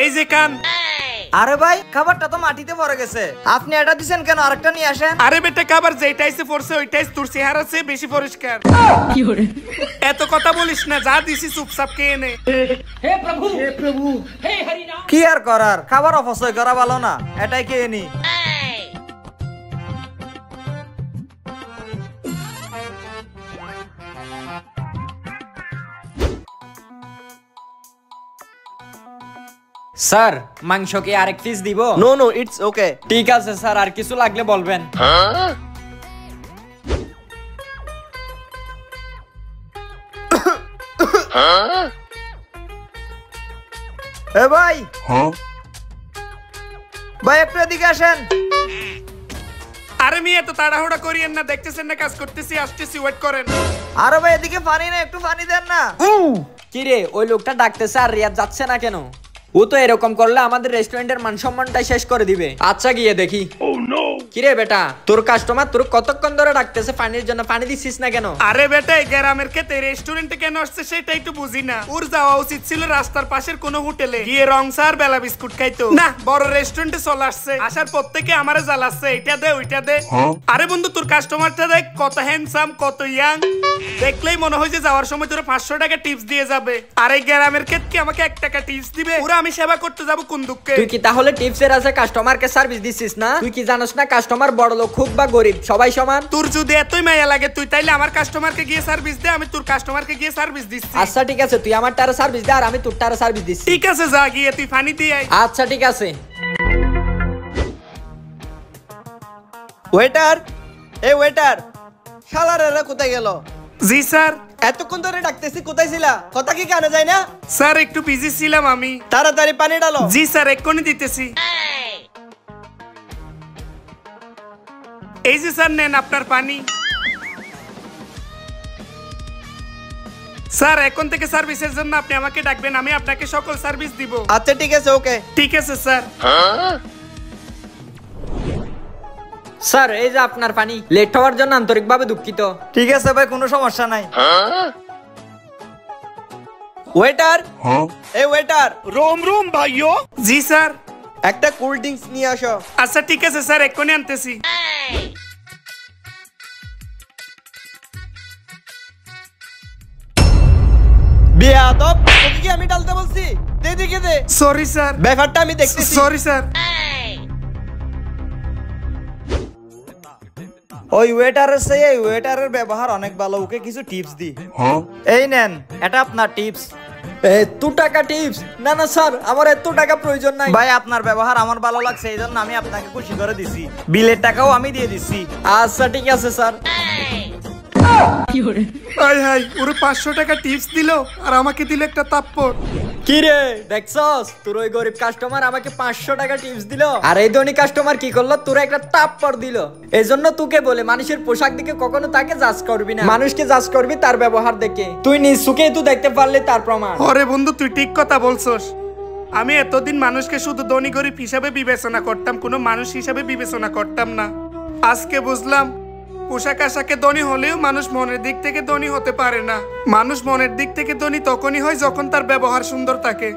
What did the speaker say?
এই যে কান। আরে ভাই খাবারটা তো মাটিতে পড়ে গেছে, আপনি এটা দিবেন কেন? আরেকটা নিয়ে আসেন। আরে বেটা খাবার যেটাই সে পড়ছে ওইটাই তোর চেহারা চেয়ে বেশি পরিষ্কার। এত কথা বলিস না, যা দিছি চুপচাপ খেয়ে নে। হে প্রভু হে প্রভু হে হরি নাম। কি আর করার, খাবার অপচয় করা ভালো না, এটাই খেয়ে নি। স্যার মাংস কি আরেক পিস দিব? No no, it's okay. ঠিক আছে স্যার, আর কিছু লাগলে বলবেন। এ ভাই, ভাই একটু এদিকে আসেন। আরে মেয়ে এত তাড়াহুড়া করিয়েন না, দেখতেছেন না কাজ করতেছি, আসতেছি, ওয়েট করেন। আরে ভাই এদিকে পানি না, একটু পানি দেন না। কি রে, ওই লোকটা ডাকতেছে আর রিয়াদ যাচ্ছে না কেন? ও তো এরকম করলে আমাদের রেস্টুরেন্টের মান সম্মানটাই শেষ করে দিবে। আচ্ছা গিয়ে দেখি। কিরে বেটা, তোর কাস্টমার তোর কতক্ষণ ধরে ডাকতেছে পানির জন্য, পানি দিছিস না কেন? আরে বেটা এই গ্রামের ক্ষেত্রে রেস্টুরেন্টে কেন আসছে সেটা একটু বুঝি না। ওর যাওয়া উচিত ছিল রাস্তার পাশের কোনো হোটেলে গিয়ে রংসার বেলা বিস্কুট খাইতো না, বড় রেস্টুরেন্টে চলে আসছে। আসার প্রত্যেকে আমারে জ্বালাচ্ছে, এটা দে ওইটা দে। আরে বন্ধু তোর কাস্টমারটা দেখ, কত হ্যান্ডসাম, কত ইয়াং, দেখলেই মনে হয় যে যাওয়ার সময় তোর 500 টাকা টিপস দিয়ে যাবে। আর এই গ্রামের ক্ষেত্রে আমাকে 1 টাকা টিপস দিবে, ওরা আমি সেবা করতে যাবো কোন দুঃখে? তুই কি তাহলে টিপসের আছে কাস্টমারকে সার্ভিস দিছিস না? তুই কি জানোস না কাস্টমার বড় লোক খুব বা গরিব সবাই সমান? তোর যদি এতই মায়া লাগে তুই তাইলে আমার কাস্টমারকে গিয়ে সার্ভিস দে, আমি তোর কাস্টমারকে গিয়ে সার্ভিস দিচ্ছি। আচ্ছা ঠিক আছে, তুই আমার টারে সার্ভিস দে আর আমি তোর টারে সার্ভিস দিচ্ছি। ঠিক আছে যা গিয়ে তুই পানি দিয়ে আয়। আচ্ছা ঠিক আছে। ওয়েটার, এই ওয়েটার, শালারেরা কোথায় গেল? জি স্যার। এতক্ষণ ধরে ডাকতেছি, কোথায় ছিলা? কথা কি কানে যায় না? স্যার একটু বিজি ছিলাম আমি। তাড়াতাড়ি পানি ডালো। জি স্যার এক্ষুনি দিতেছি। এই যে স্যার নেন আপনার পানি। স্যার এখন থেকে সার্ভিসের জন্য আপনি আমাকে ডাকবেন, আমি আপনাকে সকল সার্ভিস দিব। আচ্ছা ঠিক আছে, ওকে। ঠিক আছে স্যার। স্যার এই যে আপনার পানি। লেট হওয়ার জন্য আন্তরিকভাবে দুঃখিত। ঠিক আছে ভাই, কোনো সমস্যা নাই। ওয়েটার, এই ওয়েটার। রোম রোম ভাইও। জি স্যার। একটা কোল্ড ড্রিঙ্কস নিয়ে আসো। আচ্ছা ঠিক আছে স্যার, এক্ষুনি আনতেছি। বেয়াদব, তোকে কি আমি ডালতে বলছি? দে দিকে দে। Sorry sir. ব্যাপারটা আমি দেখতেছি। Sorry sir. ওই ওয়েটারের চেয়ে এই ওয়েটারের ব্যবহার অনেক ভালো, ওকে কিছু টিপস দি। এই নেন, এটা আপনার টিপস। এত টাকা টিপস? না না স্যার, আমার এত টাকা প্রয়োজন নাই। ভাই আপনার ব্যবহার আমার ভালো লাগছে, এই জন্য আমি আপনাকে খুশি করে দিছি। বিলের টাকাও আমি দিয়ে দিচ্ছি। আচ্ছা ঠিক আছে স্যার। হাই হাই, ওরে 500 টাকা টিপস দিল আর আমাকে দিল একটা তাপ্পড়। কি রে দেখছস, তোর ওই গরিব কাস্টমার আমাকে 500 টাকা টিপস দিল, আর এই ধনী কাস্টমার কি করলো, তোর একটা তাপ্পড় দিল। এই জন্য তোকে বলে মানুষের পোশাক দেখে কখনো তাকে জাজ করবি না, মানুষকে জাজ করবি তার ব্যবহার দেখে। তুই নিজ চোখে তুই দেখতে পারলে তার প্রমাণ। ওরে বন্ধু তুই ঠিক কথা বলছস। আমি এতদিন মানুষকে শুধু ধনী গরিব হিসাবে বিবেচনা করতাম, কোনো মানুষ হিসাবে বিবেচনা করতাম না। আজকে বুঝলাম পোশাক আশাকে ধনী হলেও মানুষ মনের দিক থেকে ধনী হতে পারে না। মানুষ মনের দিক থেকে ধনী তখনই হয় যখন তার ব্যবহার সুন্দর থাকে।